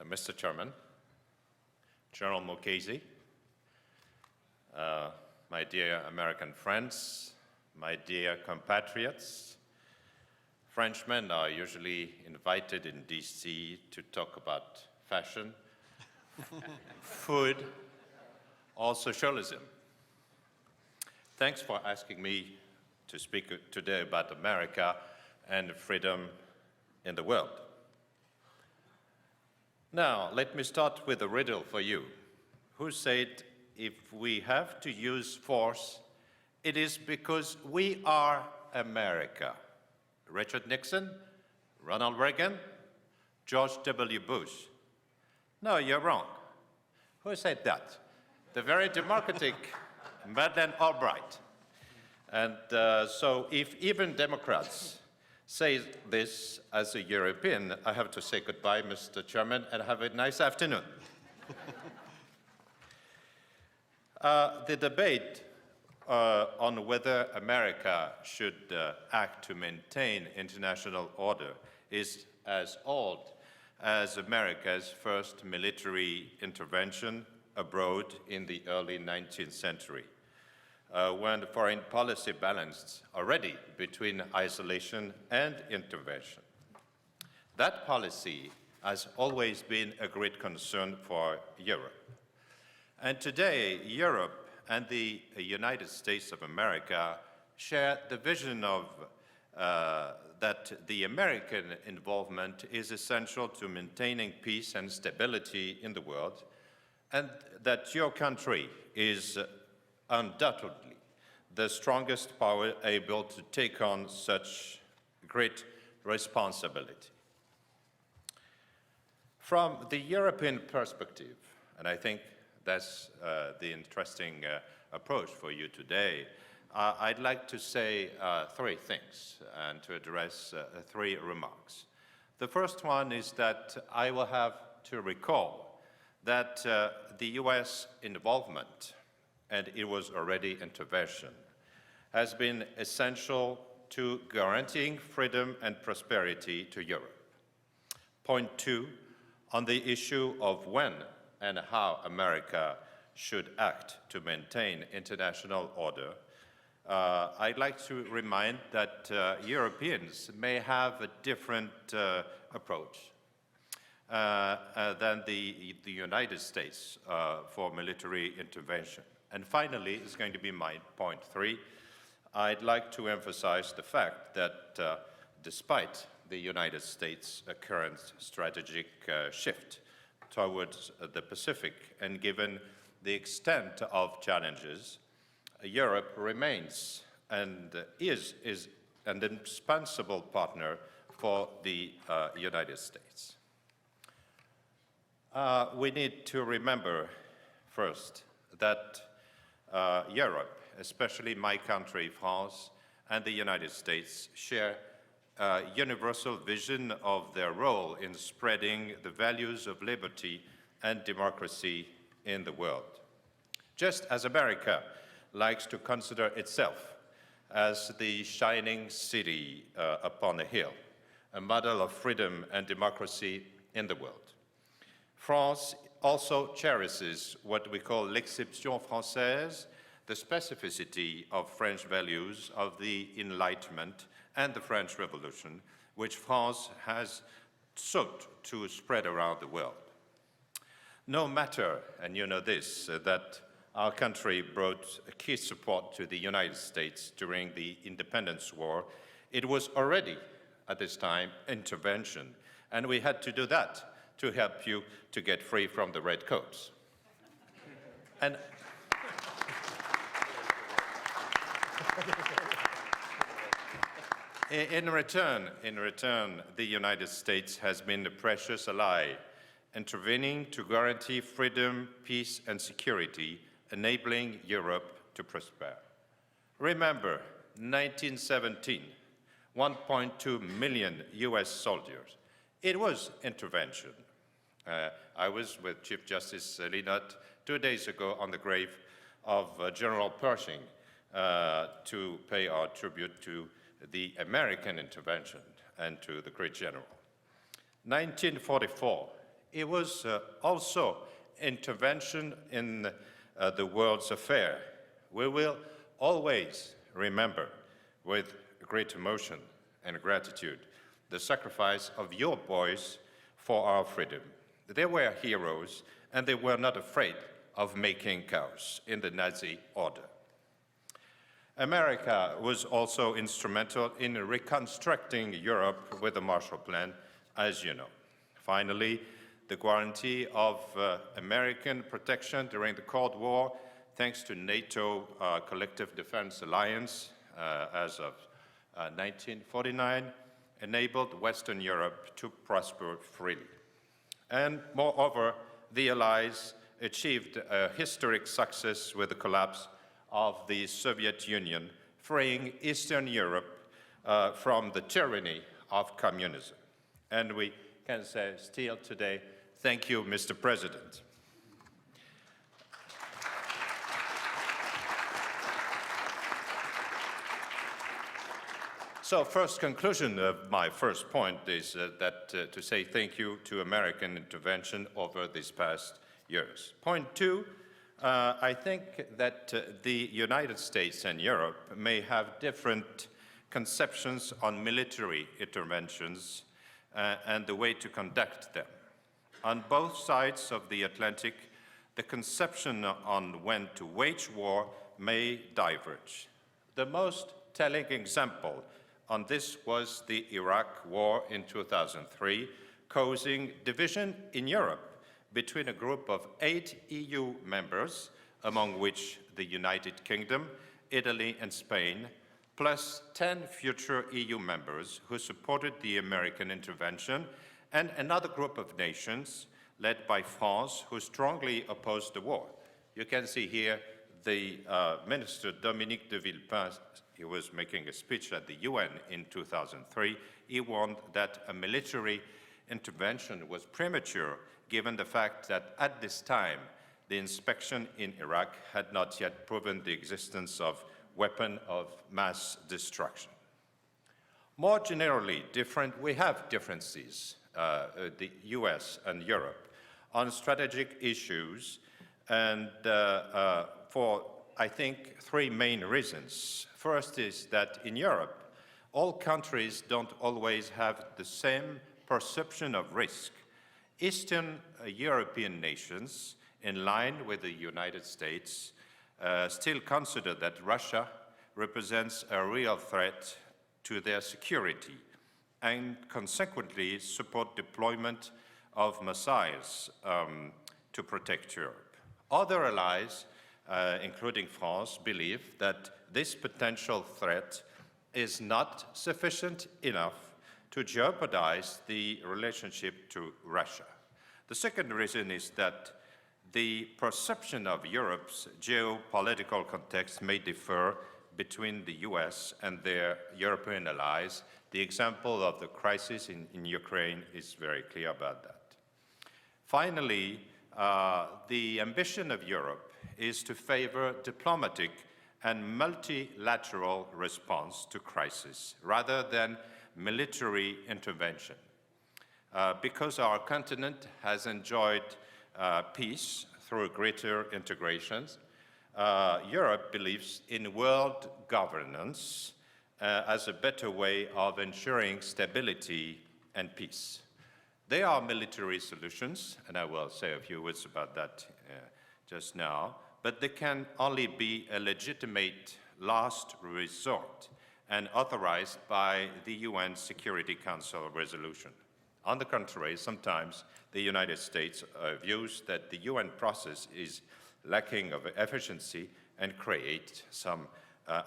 Mr. Chairman, General Mukasey, my dear American friends, my dear compatriots, Frenchmen are usually invited in DC to talk about fashion, food, or socialism. Thanks for asking me to speak today about America and freedom in the world. Now, let me start with a riddle for you. Who said, if we have to use force, it is because we are America? Richard Nixon, Ronald Reagan, George W. Bush? No, you're wrong. Who said that? The very democratic Madeleine Albright. And so if even Democrats say this as a European, I have to say goodbye, Mr. Chairman, and have a nice afternoon. The debate on whether America should act to maintain international order is as old as America's first military intervention abroad in the early 19th century, when foreign policy balanced already between isolation and intervention. That policy has always been a great concern for Europe. And today, Europe and the United States of America share the vision of that the American involvement is essential to maintaining peace and stability in the world, and that your country is undoubtedly the strongest power able to take on such great responsibility. From the European perspective, and I think that's the interesting approach for you today, I'd like to say three things and to address three remarks. The first one is that I will have to recall that the US involvement, and it was already intervention, has been essential to guaranteeing freedom and prosperity to Europe. Point two, on the issue of when and how America should act to maintain international order, I'd like to remind that Europeans may have a different approach than the United States for military intervention. And finally, it's going to be my point three. I'd like to emphasize the fact that despite the United States' current strategic shift towards the Pacific, and given the extent of challenges, Europe remains and is an indispensable partner for the United States. We need to remember first that Europe, especially my country, France, and the United States share a universal vision of their role in spreading the values of liberty and democracy in the world. Just as America likes to consider itself as the shining city upon a hill, a model of freedom and democracy in the world, France also cherishes what we call l'exception française, the specificity of French values of the Enlightenment and the French Revolution, which France has sought to spread around the world. No matter, and you know this, that our country brought a key support to the United States during the Independence War, it was already, at this time, intervention, and we had to do that to help you to get free from the redcoats. And in return, the United States has been a precious ally, intervening to guarantee freedom, peace, and security, enabling Europe to prosper. Remember, 1917, 1.2 million US soldiers. It was intervention. I was with Chief Justice Linot 2 days ago on the grave of General Pershing to pay our tribute to the American intervention and to the great general. 1944, It was also intervention in the world's affair. We will always remember with great emotion and gratitude the sacrifice of your boys for our freedom. They were heroes, and they were not afraid of making chaos in the Nazi order. America was also instrumental in reconstructing Europe with the Marshall Plan, as you know. Finally, the guarantee of American protection during the Cold War, thanks to NATO Collective Defense Alliance as of 1949, enabled Western Europe to prosper freely. And moreover, the Allies achieved a historic success with the collapse of the Soviet Union, freeing Eastern Europe from the tyranny of communism. And we can say still today, thank you, Mr. President. So first conclusion of my first point is to say thank you to American intervention over these past years. Point two, I think that the United States and Europe may have different conceptions on military interventions and the way to conduct them. On both sides of the Atlantic, the conception on when to wage war may diverge. The most telling example on this was the Iraq War in 2003, causing division in Europe between a group of 8 EU members, among which the United Kingdom, Italy, and Spain, plus 10 future EU members who supported the American intervention, and another group of nations led by France who strongly opposed the war. You can see here the Minister Dominique de Villepin. He was making a speech at the UN in 2003. He warned that a military intervention was premature, given the fact that at this time, the inspection in Iraq had not yet proven the existence of weapons of mass destruction. More generally, we have differences, the US and Europe, on strategic issues, and for, I think, 3 main reasons. First is that in Europe, all countries don't always have the same perception of risk. Eastern European nations, in line with the United States, still consider that Russia represents a real threat to their security and consequently support deployment of missiles to protect Europe. Other allies, including France, believe that this potential threat is not sufficient enough to jeopardize the relationship to Russia. The second reason is that the perception of Europe's geopolitical context may differ between the US and their European allies. The example of the crisis in Ukraine is very clear about that. Finally, the ambition of Europe is to favor diplomatic and multilateral response to crisis rather than military intervention. Because our continent has enjoyed peace through greater integrations, Europe believes in world governance as a better way of ensuring stability and peace. There are military solutions, and I will say a few words about that just now, but they can only be a legitimate last resort and authorized by the UN Security Council resolution. On the contrary, sometimes the United States views that the UN process is lacking of efficiency and create some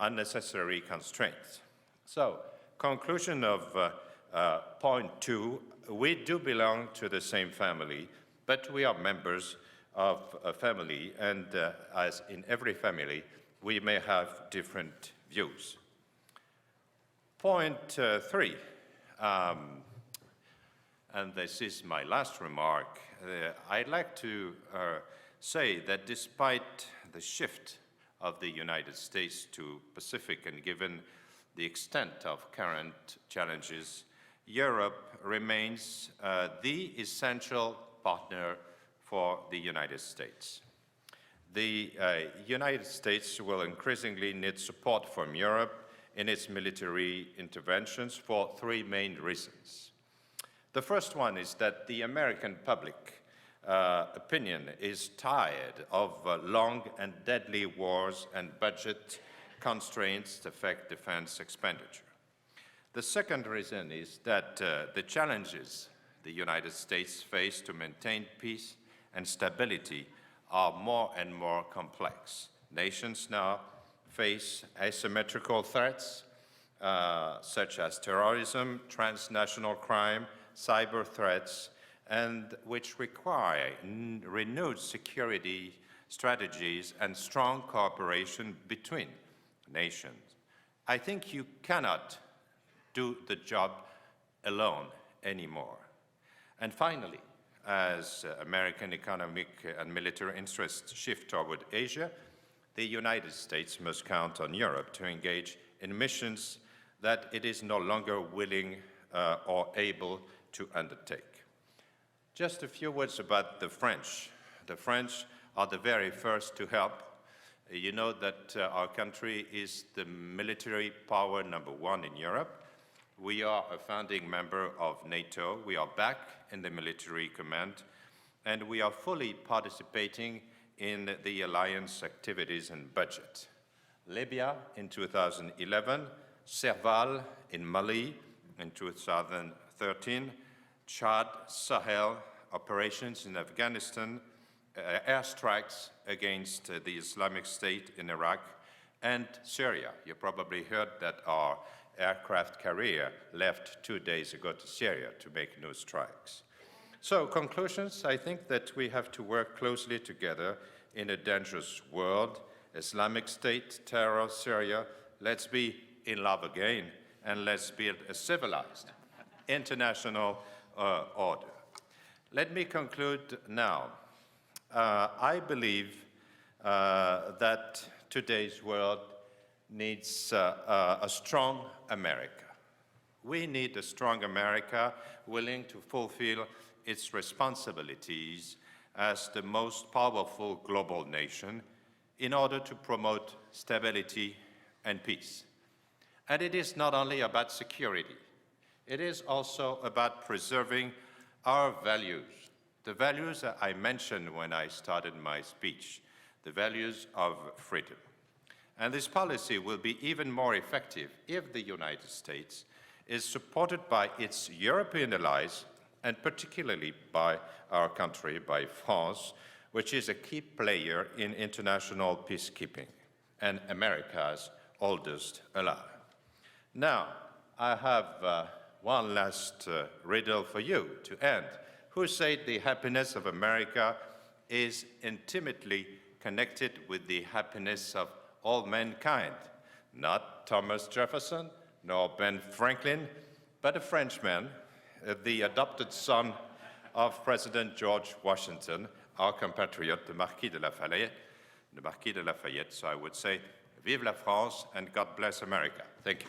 unnecessary constraints. So, conclusion of point 2, we do belong to the same family, but we are members of a family, and as in every family, we may have different views. Point 3, and this is my last remark, I'd like to say that despite the shift of the United States to Pacific and given the extent of current challenges, Europe remains the essential partner for the United States. The United States will increasingly need support from Europe in its military interventions for three main reasons. The first one is that the American public opinion is tired of long and deadly wars and budget constraints that affect defense expenditure. The second reason is that the challenges the United States face to maintain peace and stability are more and more complex. Nations now face asymmetrical threats such as terrorism, transnational crime, cyber threats, and which require renewed security strategies and strong cooperation between nations. I think you cannot do the job alone anymore. And finally, as American economic and military interests shift toward Asia, the United States must count on Europe to engage in missions that it is no longer willing or able to undertake. Just a few words about the French. The French are the very first to help. You know that our country is the military power #1 in Europe. We are a founding member of NATO. We are back in the military command, and we are fully participating in the alliance activities and budget. Libya in 2011, Serval in Mali in 2013, Chad, Sahel, operations in Afghanistan, airstrikes against the Islamic State in Iraq, and Syria. You probably heard that our aircraft carrier left 2 days ago to Syria to make new strikes. So, conclusions, I think that we have to work closely together in a dangerous world. Islamic State, terror, Syria, let's be in love again, and let's build a civilized international order. Let me conclude now. I believe that today's world needs a strong America. We need a strong America willing to fulfill its responsibilities as the most powerful global nation in order to promote stability and peace. And it is not only about security, it is also about preserving our values, the values that I mentioned when I started my speech, the values of freedom. And this policy will be even more effective if the United States is supported by its European allies, and particularly by our country, by France, which is a key player in international peacekeeping and America's oldest ally. Now, I have one last riddle for you to end. Who said the happiness of America is intimately connected with the happiness of all mankind? Not Thomas Jefferson, nor Ben Franklin, but a Frenchman, the adopted son of President George Washington, our compatriot, the Marquis de Lafayette. So I would say, vive la France and God bless America. Thank you.